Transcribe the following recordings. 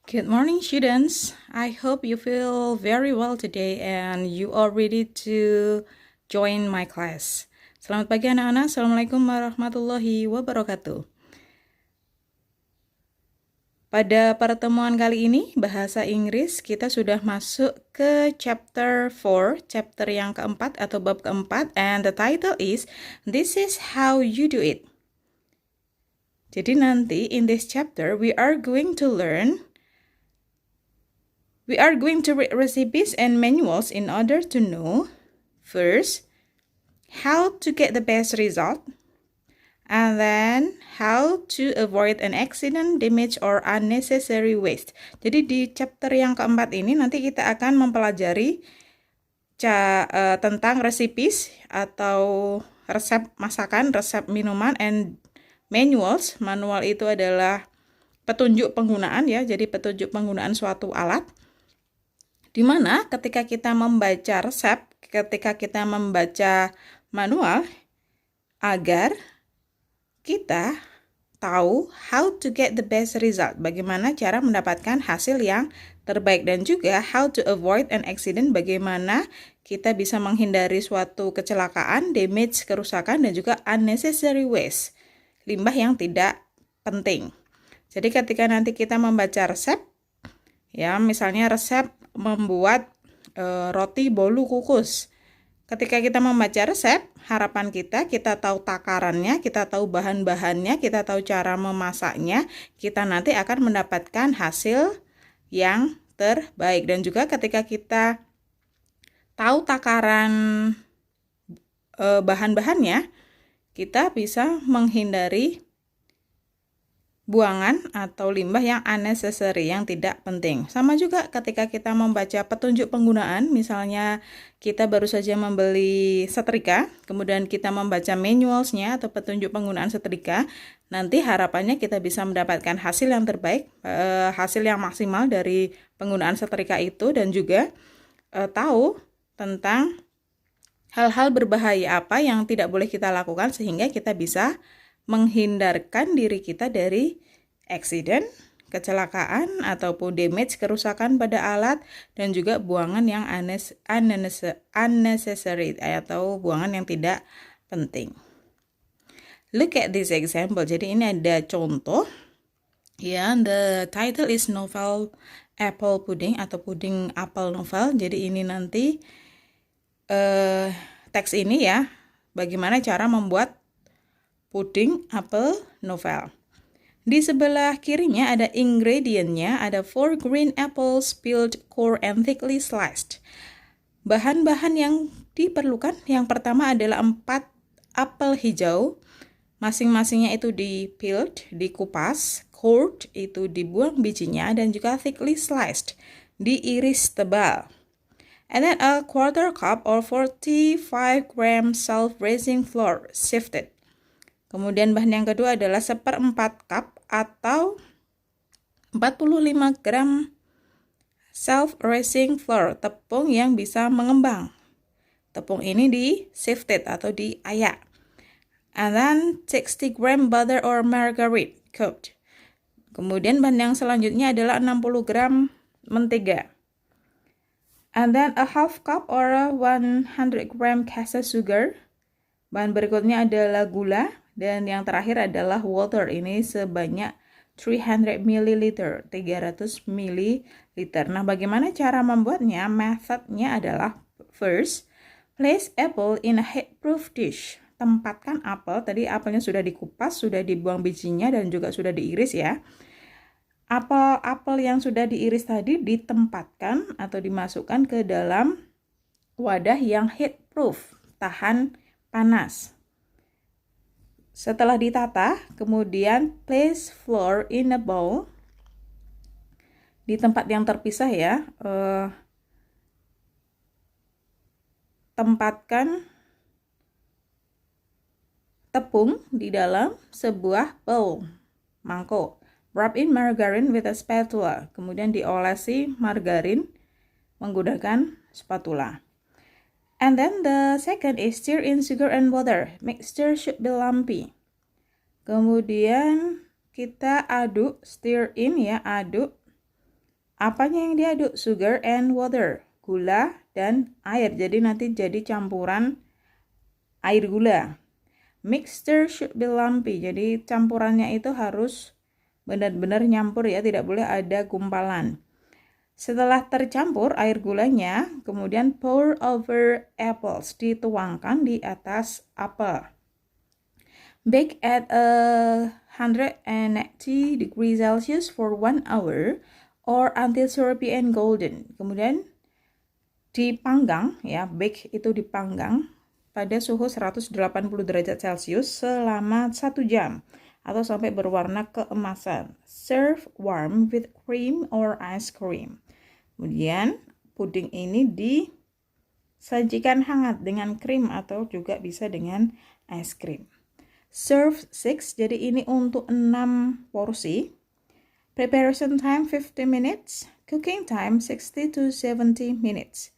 Good morning, students. I hope you feel very well today and you are ready to join my class. Selamat pagi anak-anak. Assalamualaikum warahmatullahi wabarakatuh. Pada pertemuan kali ini, bahasa Inggris, kita sudah masuk ke chapter 4, chapter yang keempat atau bab keempat, and the title is, This is How You Do It. Jadi nanti, in this chapter, we are going to read recipes and manuals in order to know, first, how to get the best result, and then how to avoid an accident, damage, or unnecessary waste. Jadi di chapter yang keempat ini nanti kita akan mempelajari tentang recipes atau resep masakan, resep minuman, and manuals. Manual itu adalah petunjuk penggunaan ya, jadi petunjuk penggunaan suatu alat. Di mana ketika kita membaca resep, ketika kita membaca manual, agar kita tahu how to get the best result, bagaimana cara mendapatkan hasil yang terbaik, dan juga how to avoid an accident, bagaimana kita bisa menghindari suatu kecelakaan, damage, kerusakan, dan juga unnecessary waste, limbah yang tidak penting. Jadi ketika nanti kita membaca resep, ya misalnya resep membuat roti bolu kukus. Ketika kita membaca resep, harapan kita tahu takarannya, kita tahu bahan-bahannya, kita tahu cara memasaknya, kita nanti akan mendapatkan hasil yang terbaik. Dan juga ketika kita tahu takaran bahan-bahannya, kita bisa menghindari buangan atau limbah yang unnecessary, yang tidak penting. Sama juga ketika kita membaca petunjuk penggunaan, misalnya kita baru saja membeli setrika, kemudian kita membaca manualsnya atau petunjuk penggunaan setrika, nanti harapannya kita bisa mendapatkan hasil yang terbaik, hasil yang maksimal dari penggunaan setrika itu, dan juga tahu tentang hal-hal berbahaya apa yang tidak boleh kita lakukan sehingga kita bisa menghindarkan diri kita dari accident, kecelakaan, ataupun damage, kerusakan pada alat, dan juga buangan yang unnecessary atau buangan yang tidak penting. Look at this example. Jadi ini ada contoh. Ya, the title is novel apple pudding atau puding apel novel. Jadi ini nanti teks ini ya, bagaimana cara membuat puding apel novel. Di sebelah kirinya ada ingredientnya, ada 4 green apples peeled, core, and thickly sliced. Bahan-bahan yang diperlukan, yang pertama adalah 4 apel hijau, masing-masingnya itu di-peeled, dikupas, cored itu dibuang bijinya, dan juga thickly sliced, diiris tebal. And then a quarter cup or 45 gram self-raising flour sifted. Kemudian bahan yang kedua adalah 1/4 cup atau 45 gram self-raising flour, tepung yang bisa mengembang. Tepung ini di-sifted atau diayak. And then 60 gram butter or margarine cooked. Kemudian bahan yang selanjutnya adalah 60 gram mentega. And then a half cup or 100 gram caster sugar. Bahan berikutnya adalah gula. Dan yang terakhir adalah water, ini sebanyak 300 ml, 300 ml. Nah, bagaimana cara membuatnya? Methodnya adalah, first, place apple in a heat-proof dish. Tempatkan apel, tadi apelnya sudah dikupas, sudah dibuang bijinya, dan juga sudah diiris ya. Apel yang sudah diiris tadi ditempatkan atau dimasukkan ke dalam wadah yang heat-proof, tahan panas. Setelah ditata, kemudian place flour in a bowl. Di tempat yang terpisah ya, tempatkan tepung di dalam sebuah bowl, mangkok. Rub in margarine with a spatula. Kemudian diolesi margarin menggunakan spatula. And then the second is stir in sugar and water. Mixture should be lumpy. Kemudian kita aduk, stir in ya, aduk Apanya yang diaduk? Sugar and water. Gula dan air. Jadi nanti jadi campuran air gula. Mixture should be lumpy. Jadi campurannya itu harus benar-benar nyampur ya, tidak boleh ada gumpalan. Setelah tercampur air gulanya, kemudian pour over apples, dituangkan di atas apel. Bake at 180 degrees Celsius for 1 hour or until syrupy and golden. Kemudian dipanggang ya, bake itu dipanggang pada suhu 180 derajat Celcius selama 1 jam atau sampai berwarna keemasan. Serve warm with cream or ice cream. Kemudian puding ini disajikan hangat dengan krim atau juga bisa dengan es krim. Serve 6, jadi ini untuk 6 porsi. Preparation time 50 minutes, cooking time 60 to 70 minutes.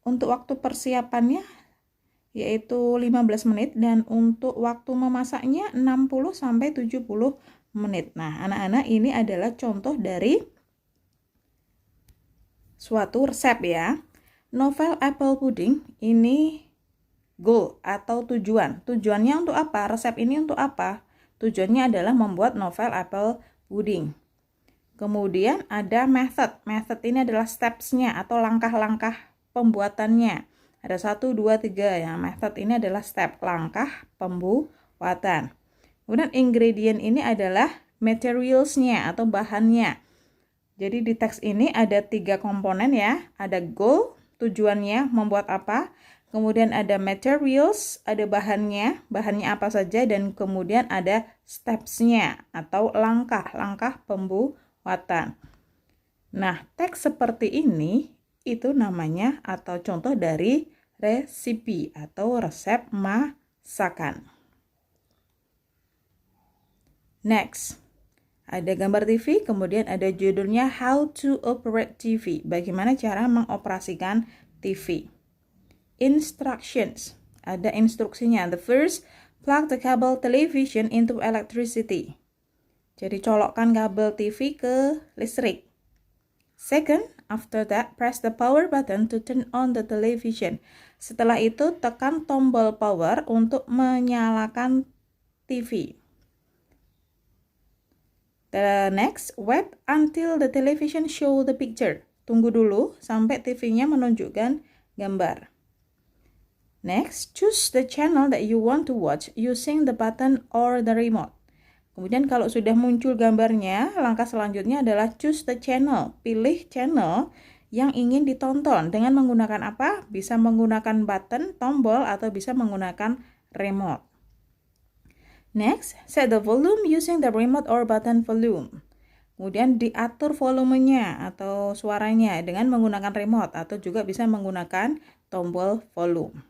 Untuk waktu persiapannya yaitu 15 menit dan untuk waktu memasaknya 60 sampai 70 menit. Nah, anak-anak, ini adalah contoh dari suatu resep ya. Novel apple pudding ini goal atau tujuan. Tujuannya untuk apa? Resep ini untuk apa? Tujuannya adalah membuat novel apple pudding. Kemudian ada method. Method ini adalah steps-nya atau langkah-langkah pembuatannya. Ada 1, 2, 3 ya. Method ini adalah step, langkah pembuatan. Kemudian ingredient ini adalah materials-nya atau bahannya. Jadi di teks ini ada 3 komponen ya. Ada goal, tujuannya membuat apa. Kemudian ada materials, ada bahannya apa saja. Dan kemudian ada steps-nya atau langkah-langkah pembuatan. Nah, teks seperti ini itu namanya atau contoh dari resipi atau resep masakan. Next. Ada gambar TV, kemudian ada judulnya How to Operate TV. Bagaimana cara mengoperasikan TV. Instructions. Ada instruksinya. The first, plug the cable television into electricity. Jadi colokkan kabel TV ke listrik. Second, after that, press the power button to turn on the television. Setelah itu, tekan tombol power untuk menyalakan TV. The next, wait until the television show the picture. Tunggu dulu sampai TV-nya menunjukkan gambar. Next, choose the channel that you want to watch using the button or the remote. Kemudian kalau sudah muncul gambarnya, langkah selanjutnya adalah choose the channel. Pilih channel yang ingin ditonton dengan menggunakan apa? Bisa menggunakan button, tombol, atau bisa menggunakan remote. Next, set the volume using the remote or button volume. Kemudian diatur volumenya atau suaranya dengan menggunakan remote atau juga bisa menggunakan tombol volume.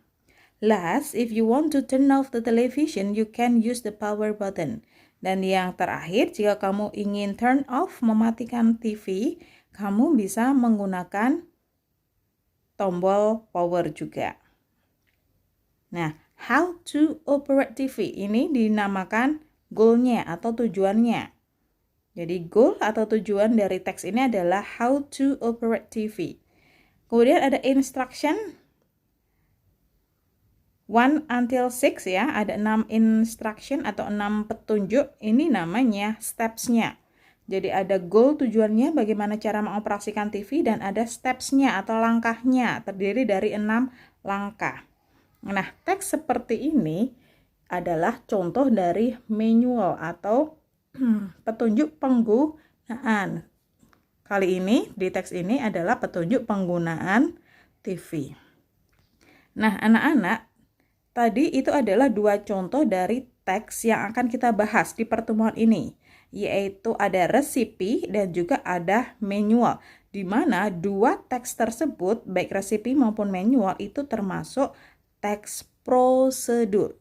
Last, if you want to turn off the television, you can use the power button. Dan yang terakhir, jika kamu ingin turn off, mematikan TV, kamu bisa menggunakan tombol power juga. Nah, how to operate TV ini dinamakan goal-nya atau tujuannya. Jadi goal atau tujuan dari teks ini adalah how to operate TV. Kemudian ada instruction 1 until 6 ya, ada 6 instruction atau 6 petunjuk. Ini namanya steps-nya. Jadi ada goal, tujuannya, bagaimana cara mengoperasikan TV, dan ada steps-nya atau langkahnya, terdiri dari 6 langkah. Nah, teks seperti ini adalah contoh dari manual atau petunjuk penggunaan. Kali ini di teks ini adalah petunjuk penggunaan TV. Nah, anak-anak, tadi itu adalah 2 contoh dari teks yang akan kita bahas di pertemuan ini, yaitu ada resipi dan juga ada manual, di mana 2 teks tersebut, baik resipi maupun manual, itu termasuk teks prosedur.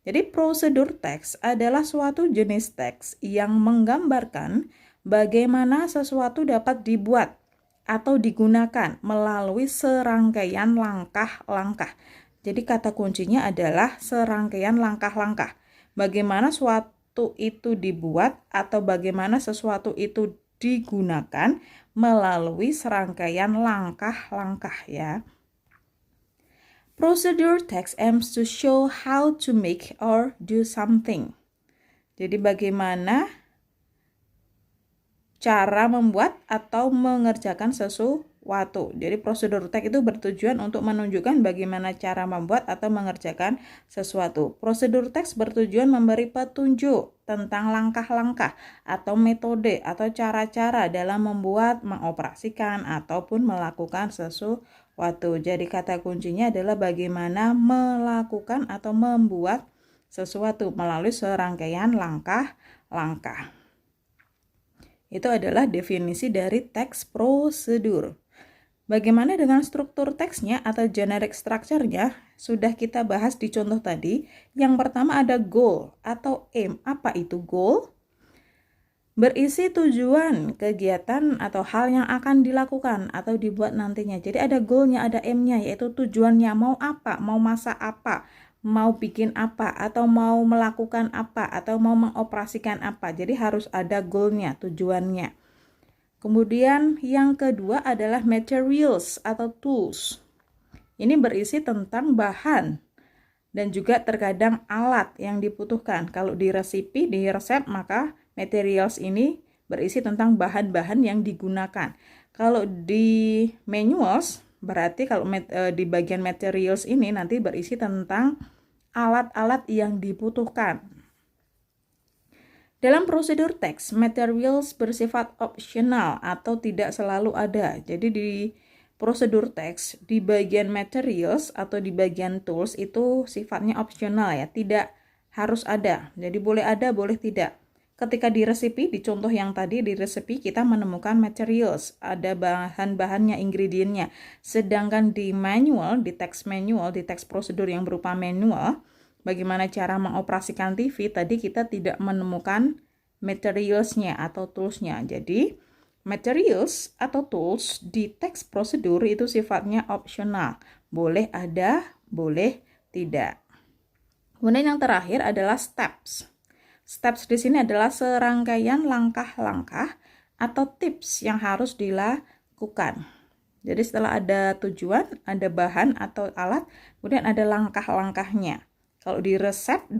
Jadi prosedur teks adalah suatu jenis teks yang menggambarkan bagaimana sesuatu dapat dibuat atau digunakan melalui serangkaian langkah-langkah. Jadi kata kuncinya adalah serangkaian langkah-langkah. Bagaimana suatu itu dibuat atau bagaimana sesuatu itu digunakan melalui serangkaian langkah-langkah ya. Procedure text aims to show how to make or do something. Jadi bagaimana cara membuat atau mengerjakan sesuatu. Jadi prosedur text itu bertujuan untuk menunjukkan bagaimana cara membuat atau mengerjakan sesuatu. Prosedur text bertujuan memberi petunjuk tentang langkah-langkah atau metode atau cara-cara dalam membuat, mengoperasikan, ataupun melakukan sesuatu. Jadi kata kuncinya adalah bagaimana melakukan atau membuat sesuatu melalui serangkaian langkah-langkah. Itu adalah definisi dari teks prosedur. Bagaimana dengan struktur teksnya atau generic structure-nya? Sudah kita bahas di contoh tadi. Yang pertama ada goal atau aim. Apa itu goal? Berisi tujuan, kegiatan, atau hal yang akan dilakukan atau dibuat nantinya. Jadi ada goal-nya, ada aim-nya, yaitu tujuannya mau apa, mau masak apa, mau bikin apa, atau mau melakukan apa, atau mau mengoperasikan apa. Jadi harus ada goal-nya, tujuannya. Kemudian yang kedua adalah materials atau tools. Ini berisi tentang bahan dan juga terkadang alat yang dibutuhkan. Kalau di resep, maka materials ini berisi tentang bahan-bahan yang digunakan. Kalau di manuals, berarti kalau di bagian materials ini nanti berisi tentang alat-alat yang dibutuhkan. Dalam prosedur teks, materials bersifat opsional atau tidak selalu ada. Jadi di prosedur teks, di bagian materials atau di bagian tools itu sifatnya opsional ya, tidak harus ada. Jadi boleh ada, boleh tidak. Ketika di resipi, di contoh yang tadi di resipi kita menemukan materials, ada bahan-bahannya, ingredientnya. Sedangkan di manual, di teks manual, di teks prosedur yang berupa manual, bagaimana cara mengoperasikan TV, tadi kita tidak menemukan materialsnya atau toolsnya. Jadi materials atau tools di teks prosedur itu sifatnya opsional. Boleh ada, boleh tidak. Kemudian yang terakhir adalah steps. Steps di sini adalah serangkaian langkah-langkah atau tips yang harus dilakukan. Jadi setelah ada tujuan, ada bahan atau alat, kemudian ada langkah-langkahnya. Kalau di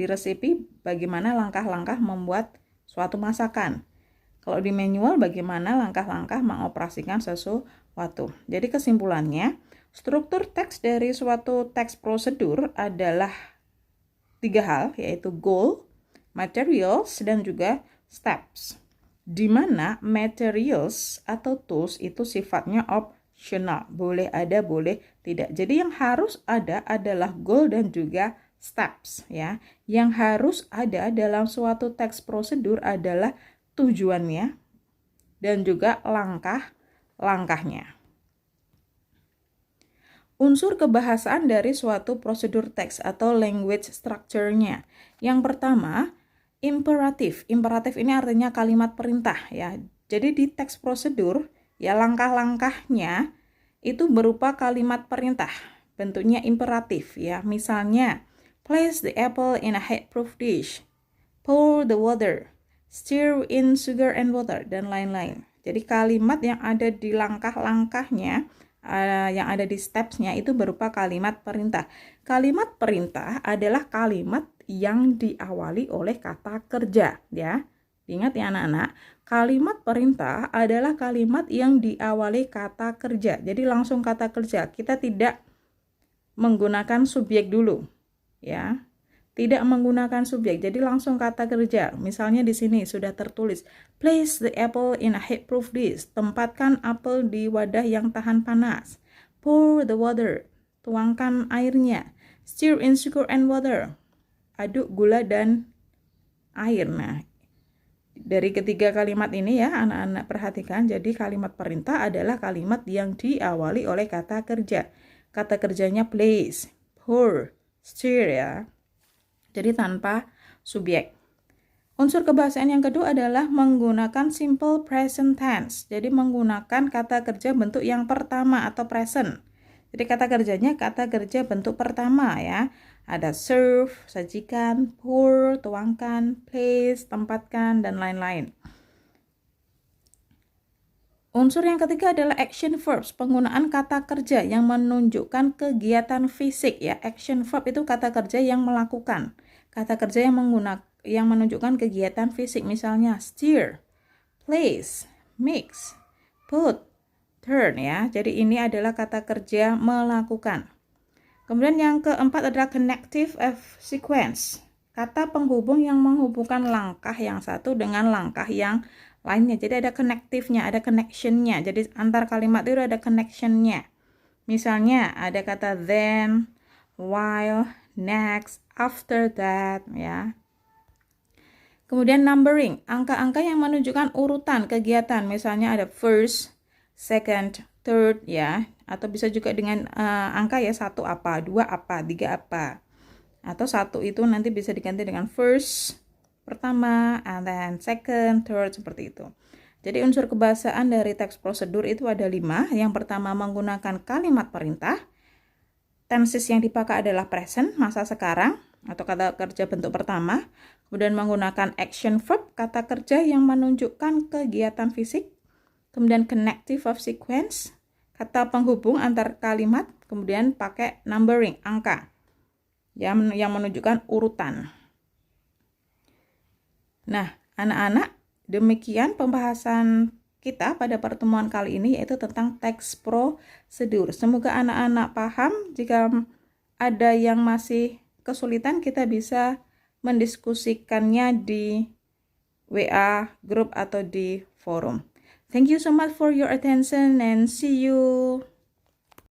resipi, bagaimana langkah-langkah membuat suatu masakan. Kalau di manual, bagaimana langkah-langkah mengoperasikan sesuatu. Jadi kesimpulannya, struktur teks dari suatu teks prosedur adalah 3 hal, yaitu goal, materials, dan juga steps. Di mana materials atau tools itu sifatnya optional, boleh ada, boleh tidak. Jadi yang harus ada adalah goal dan juga steps ya. Yang harus ada dalam suatu teks prosedur adalah tujuannya dan juga langkah-langkahnya. Unsur kebahasaan dari suatu prosedur teks atau language structure-nya. Yang pertama, imperatif. Imperatif ini artinya kalimat perintah ya. Jadi di teks prosedur ya langkah-langkahnya itu berupa kalimat perintah. Bentuknya imperatif ya. Misalnya, place the apple in a heat-proof dish. Pour the water. Stir in sugar and water dan lain-lain. Jadi kalimat yang ada di langkah-langkahnya, yang ada di steps-nya itu berupa kalimat perintah. Kalimat perintah adalah kalimat yang diawali oleh kata kerja ya. Ingat ya anak-anak, kalimat perintah adalah kalimat yang diawali kata kerja. Jadi langsung kata kerja. Kita tidak menggunakan subjek dulu ya. Tidak menggunakan subjek. Jadi langsung kata kerja. Misalnya di sini sudah tertulis, place the apple in a heat-proof dish. Tempatkan apel di wadah yang tahan panas. Pour the water. Tuangkan airnya. Stir in sugar and water. Aduk gula dan air. Nah, dari ketiga kalimat ini ya anak-anak perhatikan. Jadi kalimat perintah adalah kalimat yang diawali oleh kata kerja. Kata kerjanya place, pour, stir ya. Jadi tanpa subjek. Unsur kebahasaan yang kedua adalah menggunakan simple present tense. Jadi menggunakan kata kerja bentuk yang pertama atau present. Jadi kata kerjanya kata kerja bentuk pertama ya. Ada serve, sajikan, pour, tuangkan, place, tempatkan, dan lain-lain. Unsur yang ketiga adalah action verbs, penggunaan kata kerja yang menunjukkan kegiatan fisik ya. Action verb itu kata kerja yang melakukan. Kata kerja yang menunjukkan kegiatan fisik, misalnya steer, place, mix, put, turn ya. Jadi ini adalah kata kerja melakukan. Kemudian yang keempat adalah connective sequence. Kata penghubung yang menghubungkan langkah yang satu dengan langkah yang lainnya. Jadi ada connective-nya, ada connection-nya. Jadi antar kalimat itu ada connection-nya. Misalnya ada kata then, while, next, after that ya. Kemudian numbering, angka-angka yang menunjukkan urutan kegiatan. Misalnya ada first, second, third ya. Atau bisa juga dengan angka ya, 1 apa, 2 apa, 3 apa. Atau 1 itu nanti bisa diganti dengan first, pertama, and then second, third, seperti itu. Jadi unsur kebahasaan dari teks prosedur itu ada 5. Yang pertama menggunakan kalimat perintah. Tenses yang dipakai adalah present, masa sekarang, atau kata kerja bentuk pertama. Kemudian menggunakan action verb, kata kerja yang menunjukkan kegiatan fisik. Kemudian connective of sequence, kata penghubung antar kalimat. Kemudian pakai numbering, angka, yang menunjukkan urutan. Nah, anak-anak, demikian pembahasan kita pada pertemuan kali ini, yaitu tentang teks prosedur. Semoga anak-anak paham. Jika ada yang masih kesulitan, kita bisa mendiskusikannya di WA group atau di forum. Thank you so much for your attention and see you.